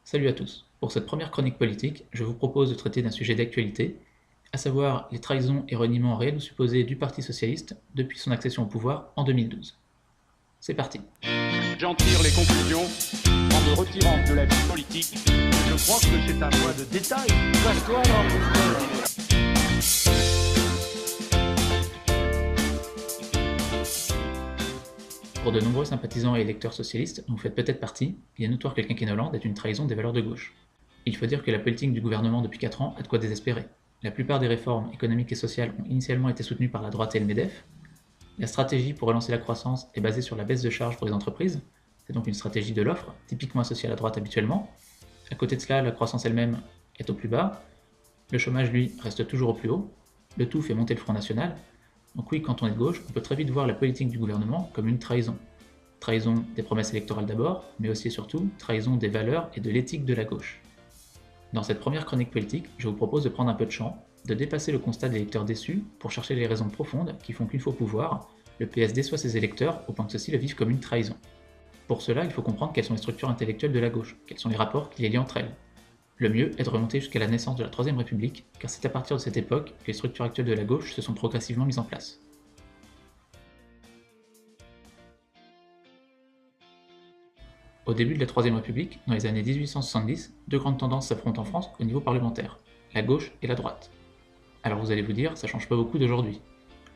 Salut à tous. Pour cette première chronique politique, je vous propose de traiter d'un sujet d'actualité, à savoir les trahisons et reniements réels ou supposés du Parti socialiste depuis son accession au pouvoir en 2012. C'est parti. J'en tire les conclusions en me retirant de la vie politique. Je crois que c'est un point de détail. Casse-toi, Pour de nombreux sympathisants et électeurs socialistes, dont vous faites peut-être partie, il est notoire que le quinquennat Hollande est une trahison des valeurs de gauche. Il faut dire que la politique du gouvernement depuis 4 ans a de quoi désespérer. La plupart des réformes économiques et sociales ont initialement été soutenues par la droite et le MEDEF. La stratégie pour relancer la croissance est basée sur la baisse de charges pour les entreprises. C'est donc une stratégie de l'offre, typiquement associée à la droite habituellement. À côté de cela, la croissance elle-même est au plus bas. Le chômage, lui, reste toujours au plus haut. Le tout fait monter le Front National. Donc oui, quand on est de gauche, on peut très vite voir la politique du gouvernement comme une trahison. Trahison des promesses électorales d'abord, mais aussi et surtout trahison des valeurs et de l'éthique de la gauche. Dans cette première chronique politique, je vous propose de prendre un peu de champ, de dépasser le constat des électeurs déçus pour chercher les raisons profondes qui font qu'une fois au pouvoir, le PS déçoit ses électeurs au point que ceux-ci le vivent comme une trahison. Pour cela, il faut comprendre quelles sont les structures intellectuelles de la gauche, quels sont les rapports qui les lient entre elles. Le mieux est de remonter jusqu'à la naissance de la Troisième République, car c'est à partir de cette époque que les structures actuelles de la gauche se sont progressivement mises en place. Au début de la Troisième République, dans les années 1870, deux grandes tendances s'affrontent en France au niveau parlementaire, la gauche et la droite. Alors vous allez vous dire, ça change pas beaucoup d'aujourd'hui.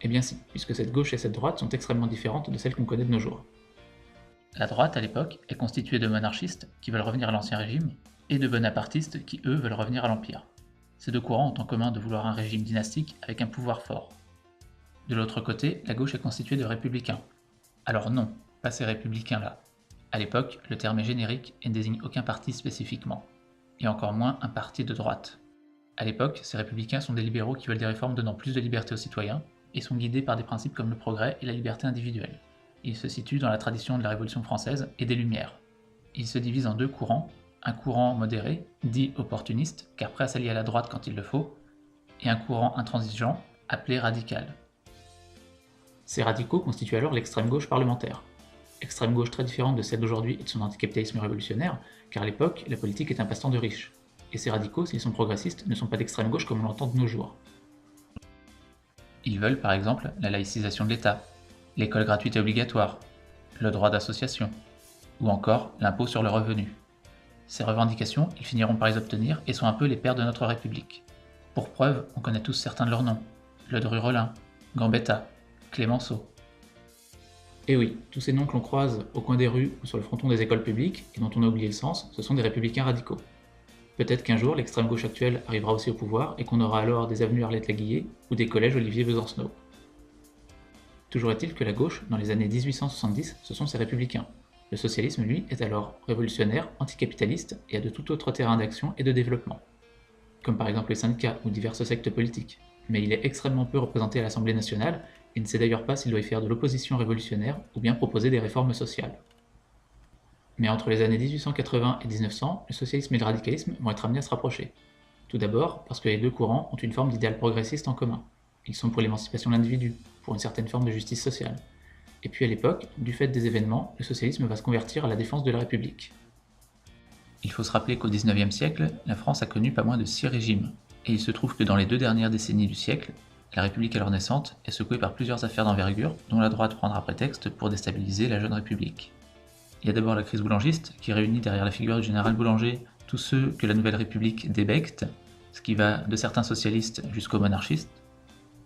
Eh bien si, puisque cette gauche et cette droite sont extrêmement différentes de celles qu'on connaît de nos jours. La droite, à l'époque, est constituée de monarchistes qui veulent revenir à l'Ancien Régime, et de bonapartistes qui, eux, veulent revenir à l'Empire. Ces deux courants ont en commun de vouloir un régime dynastique avec un pouvoir fort. De l'autre côté, la gauche est constituée de républicains. Alors non, pas ces républicains-là. À l'époque, le terme est générique et ne désigne aucun parti spécifiquement, et encore moins un parti de droite. À l'époque, ces républicains sont des libéraux qui veulent des réformes donnant plus de liberté aux citoyens, et sont guidés par des principes comme le progrès et la liberté individuelle. Ils se situent dans la tradition de la Révolution française et des Lumières. Ils se divisent en deux courants, un courant modéré, dit opportuniste, car prêt à s'allier à la droite quand il le faut, et un courant intransigeant, appelé radical. Ces radicaux constituent alors l'extrême gauche parlementaire. Extrême gauche très différente de celle d'aujourd'hui et de son anticapitalisme révolutionnaire, car à l'époque, la politique est un passe-temps de riches. Et ces radicaux, s'ils sont progressistes, ne sont pas d'extrême gauche comme on l'entend de nos jours. Ils veulent par exemple la laïcisation de l'État, l'école gratuite et obligatoire, le droit d'association, ou encore l'impôt sur le revenu. Ces revendications, ils finiront par les obtenir et sont un peu les pères de notre République. Pour preuve, on connaît tous certains de leurs noms, Ledru-Rollin, Gambetta, Clémenceau. Et oui, tous ces noms que l'on croise au coin des rues ou sur le fronton des écoles publiques et dont on a oublié le sens, ce sont des républicains radicaux. Peut-être qu'un jour, l'extrême gauche actuelle arrivera aussi au pouvoir et qu'on aura alors des avenues Arlette Laguillet ou des collèges Olivier Besancenot. Toujours est-il que la gauche, dans les années 1870, ce sont ces républicains. Le socialisme, lui, est alors révolutionnaire, anticapitaliste et a de tout autre terrain d'action et de développement. Comme par exemple les syndicats ou diverses sectes politiques. Mais il est extrêmement peu représenté à l'Assemblée nationale et ne sait d'ailleurs pas s'il doit y faire de l'opposition révolutionnaire ou bien proposer des réformes sociales. Mais entre les années 1880 et 1900, le socialisme et le radicalisme vont être amenés à se rapprocher. Tout d'abord parce que les deux courants ont une forme d'idéal progressiste en commun. Ils sont pour l'émancipation de l'individu, pour une certaine forme de justice sociale. Et puis à l'époque, du fait des événements, le socialisme va se convertir à la défense de la République. Il faut se rappeler qu'au XIXe siècle, la France a connu pas moins de 6 régimes, et il se trouve que dans les 2 dernières décennies du siècle, la République alors naissante est secouée par plusieurs affaires d'envergure dont la droite prendra prétexte pour déstabiliser la jeune République. Il y a d'abord la crise boulangiste, qui réunit derrière la figure du général Boulanger tous ceux que la Nouvelle République débecte, ce qui va de certains socialistes jusqu'aux monarchistes.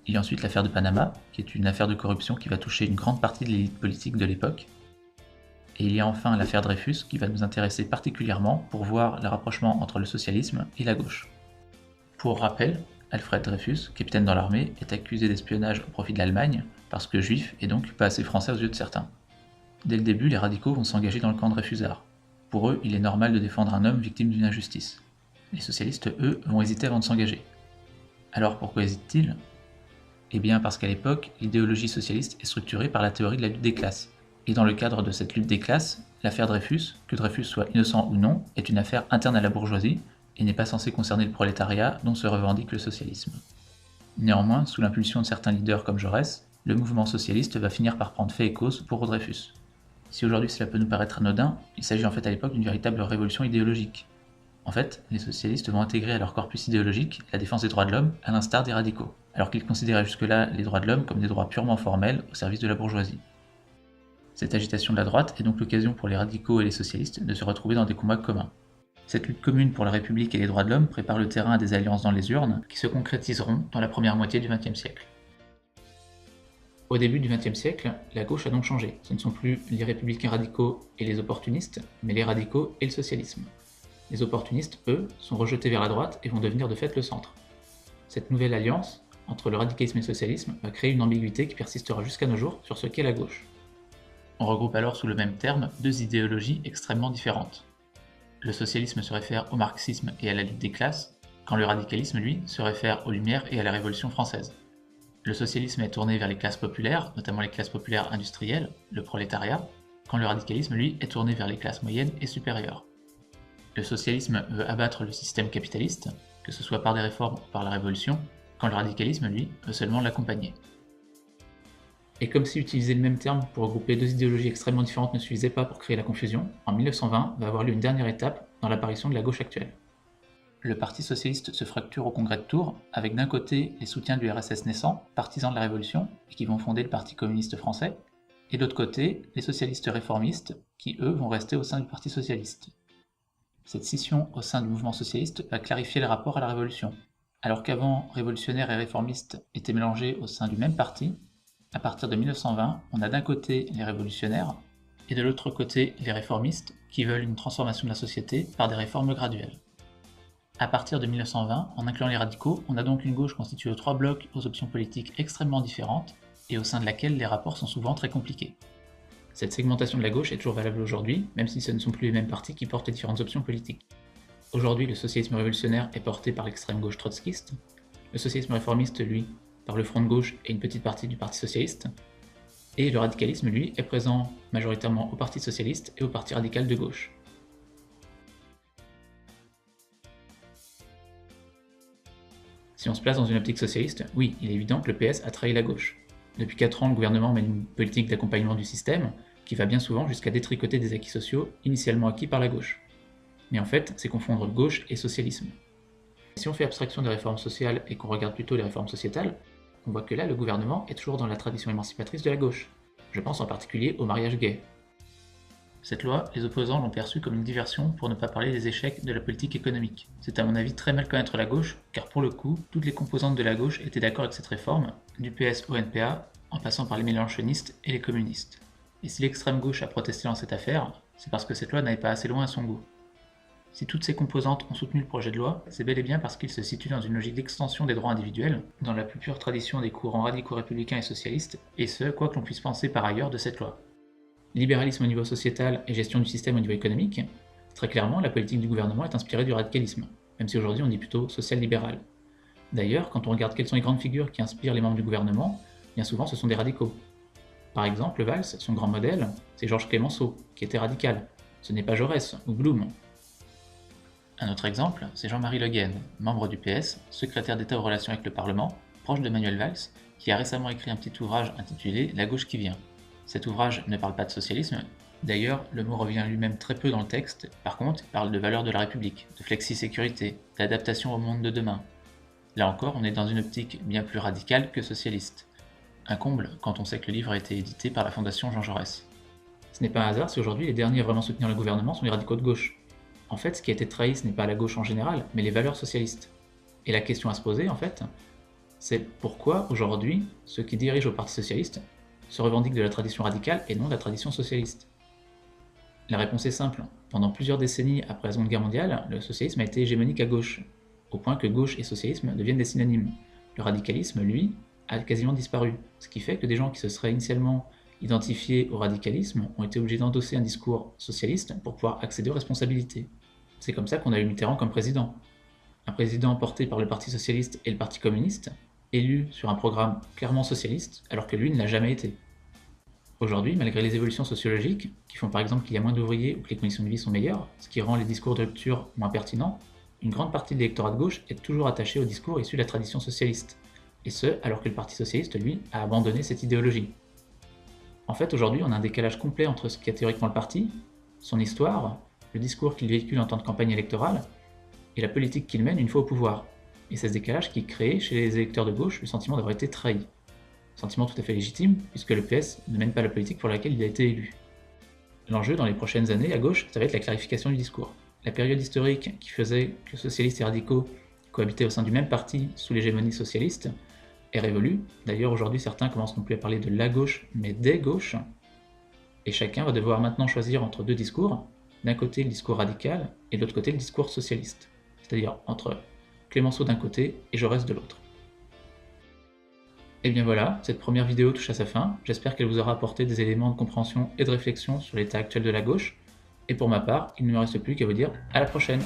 Il y a ensuite l'affaire de Panama, qui est une affaire de corruption qui va toucher une grande partie de l'élite politique de l'époque. Et il y a enfin l'affaire Dreyfus, qui va nous intéresser particulièrement pour voir le rapprochement entre le socialisme et la gauche. Pour rappel, Alfred Dreyfus, capitaine dans l'armée, est accusé d'espionnage au profit de l'Allemagne, parce que juif et donc pas assez français aux yeux de certains. Dès le début, les radicaux vont s'engager dans le camp Dreyfusard. Pour eux, il est normal de défendre un homme victime d'une injustice. Les socialistes, eux, vont hésiter avant de s'engager. Alors pourquoi hésitent-ils ? Eh bien parce qu'à l'époque, l'idéologie socialiste est structurée par la théorie de la lutte des classes. Et dans le cadre de cette lutte des classes, l'affaire Dreyfus, que Dreyfus soit innocent ou non, est une affaire interne à la bourgeoisie et n'est pas censée concerner le prolétariat dont se revendique le socialisme. Néanmoins, sous l'impulsion de certains leaders comme Jaurès, le mouvement socialiste va finir par prendre fait et cause pour Dreyfus. Si aujourd'hui cela peut nous paraître anodin, il s'agit en fait à l'époque d'une véritable révolution idéologique. En fait, les socialistes vont intégrer à leur corpus idéologique la défense des droits de l'homme, à l'instar des radicaux, alors qu'ils considéraient jusque-là les droits de l'homme comme des droits purement formels au service de la bourgeoisie. Cette agitation de la droite est donc l'occasion pour les radicaux et les socialistes de se retrouver dans des combats communs. Cette lutte commune pour la République et les droits de l'homme prépare le terrain à des alliances dans les urnes qui se concrétiseront dans la première moitié du XXe siècle. Au début du XXe siècle, la gauche a donc changé. Ce ne sont plus les républicains radicaux et les opportunistes, mais les radicaux et le socialisme. Les opportunistes, eux, sont rejetés vers la droite et vont devenir de fait le centre. Cette nouvelle alliance entre le radicalisme et le socialisme va créer une ambiguïté qui persistera jusqu'à nos jours sur ce qu'est la gauche. On regroupe alors sous le même terme deux idéologies extrêmement différentes. Le socialisme se réfère au marxisme et à la lutte des classes, quand le radicalisme, lui, se réfère aux Lumières et à la Révolution française. Le socialisme est tourné vers les classes populaires, notamment les classes populaires industrielles, le prolétariat, quand le radicalisme, lui, est tourné vers les classes moyennes et supérieures. Le socialisme veut abattre le système capitaliste, que ce soit par des réformes ou par la révolution, quand le radicalisme, lui, veut seulement l'accompagner. Et comme si utiliser le même terme pour regrouper deux idéologies extrêmement différentes ne suffisait pas pour créer la confusion, en 1920 va avoir lieu une dernière étape dans l'apparition de la gauche actuelle. Le Parti socialiste se fracture au congrès de Tours, avec d'un côté les soutiens du RSS naissant, partisans de la Révolution, et qui vont fonder le Parti communiste français, et de l'autre côté les socialistes réformistes, qui eux vont rester au sein du Parti socialiste. Cette scission au sein du mouvement socialiste va clarifier les rapports à la Révolution. Alors qu'avant, révolutionnaires et réformistes étaient mélangés au sein du même parti, à partir de 1920, on a d'un côté les révolutionnaires, et de l'autre côté les réformistes, qui veulent une transformation de la société par des réformes graduelles. À partir de 1920, en incluant les radicaux, on a donc une gauche constituée de 3 blocs aux options politiques extrêmement différentes, et au sein de laquelle les rapports sont souvent très compliqués. Cette segmentation de la gauche est toujours valable aujourd'hui, même si ce ne sont plus les mêmes partis qui portent les différentes options politiques. Aujourd'hui, le socialisme révolutionnaire est porté par l'extrême gauche trotskiste, le socialisme réformiste, lui, par le Front de gauche et une petite partie du Parti socialiste, et le radicalisme, lui, est présent majoritairement au Parti socialiste et au Parti radical de gauche. Si on se place dans une optique socialiste, oui, il est évident que le PS a trahi la gauche. Depuis 4 ans, le gouvernement mène une politique d'accompagnement du système, qui va bien souvent jusqu'à détricoter des acquis sociaux initialement acquis par la gauche. Mais en fait, c'est confondre gauche et socialisme. Si on fait abstraction des réformes sociales et qu'on regarde plutôt les réformes sociétales, on voit que là, le gouvernement est toujours dans la tradition émancipatrice de la gauche. Je pense en particulier au mariage gay. Cette loi, les opposants l'ont perçue comme une diversion pour ne pas parler des échecs de la politique économique. C'est à mon avis très mal connaître la gauche, car pour le coup, toutes les composantes de la gauche étaient d'accord avec cette réforme, du PS au NPA, en passant par les mélanchonistes et les communistes. Et si l'extrême gauche a protesté dans cette affaire, c'est parce que cette loi n'allait pas assez loin à son goût. Si toutes ces composantes ont soutenu le projet de loi, c'est bel et bien parce qu'il se situe dans une logique d'extension des droits individuels, dans la plus pure tradition des courants radicaux républicains et socialistes, et ce, quoi que l'on puisse penser par ailleurs de cette loi. Libéralisme au niveau sociétal et gestion du système au niveau économique, très clairement, la politique du gouvernement est inspirée du radicalisme, même si aujourd'hui on dit plutôt social-libéral. D'ailleurs, quand on regarde quelles sont les grandes figures qui inspirent les membres du gouvernement, bien souvent ce sont des radicaux. Par exemple, Valls, son grand modèle, c'est Georges Clemenceau, qui était radical. Ce n'est pas Jaurès ou Blum. Un autre exemple, c'est Jean-Marie Le Guen, membre du PS, secrétaire d'État aux relations avec le Parlement, proche de Manuel Valls, qui a récemment écrit un petit ouvrage intitulé « La gauche qui vient ». Cet ouvrage ne parle pas de socialisme, d'ailleurs le mot revient lui-même très peu dans le texte, par contre il parle de valeurs de la République, de flexi-sécurité, d'adaptation au monde de demain. Là encore, on est dans une optique bien plus radicale que socialiste. Un comble quand on sait que le livre a été édité par la Fondation Jean Jaurès. Ce n'est pas un hasard si aujourd'hui les derniers à vraiment soutenir le gouvernement sont les radicaux de gauche. En fait, ce qui a été trahi, ce n'est pas la gauche en général, mais les valeurs socialistes. Et la question à se poser, en fait, c'est pourquoi aujourd'hui, ceux qui dirigent au Parti socialiste se revendiquent de la tradition radicale et non de la tradition socialiste. La réponse est simple. Pendant plusieurs décennies après la Seconde Guerre mondiale, le socialisme a été hégémonique à gauche, au point que gauche et socialisme deviennent des synonymes. Le radicalisme, lui, a quasiment disparu, ce qui fait que des gens qui se seraient initialement identifiés au radicalisme ont été obligés d'endosser un discours socialiste pour pouvoir accéder aux responsabilités. C'est comme ça qu'on a eu Mitterrand comme président. Un président porté par le Parti socialiste et le Parti communiste, élu sur un programme clairement socialiste, alors que lui ne l'a jamais été. Aujourd'hui, malgré les évolutions sociologiques, qui font par exemple qu'il y a moins d'ouvriers ou que les conditions de vie sont meilleures, ce qui rend les discours de rupture moins pertinents, une grande partie de l'électorat de gauche est toujours attachée au discours issu de la tradition socialiste, et ce, alors que le Parti socialiste, lui, a abandonné cette idéologie. En fait, aujourd'hui, on a un décalage complet entre ce qu'est théoriquement le parti, son histoire, le discours qu'il véhicule en temps de campagne électorale, et la politique qu'il mène une fois au pouvoir. Et c'est ce décalage qui crée chez les électeurs de gauche le sentiment d'avoir été trahi. Sentiment tout à fait légitime, puisque le PS ne mène pas la politique pour laquelle il a été élu. L'enjeu dans les prochaines années à gauche, ça va être la clarification du discours. La période historique qui faisait que socialistes et radicaux cohabitaient au sein du même parti sous l'hégémonie socialiste est révolue. D'ailleurs, aujourd'hui, certains commencent non plus à parler de la gauche, mais des gauches. Et chacun va devoir maintenant choisir entre deux discours. D'un côté, le discours radical, et de l'autre côté, le discours socialiste. C'est-à-dire entre Clémenceau d'un côté et Jaurès de l'autre. Et bien voilà, cette première vidéo touche à sa fin. J'espère qu'elle vous aura apporté des éléments de compréhension et de réflexion sur l'état actuel de la gauche. Et pour ma part, il ne me reste plus qu'à vous dire à la prochaine.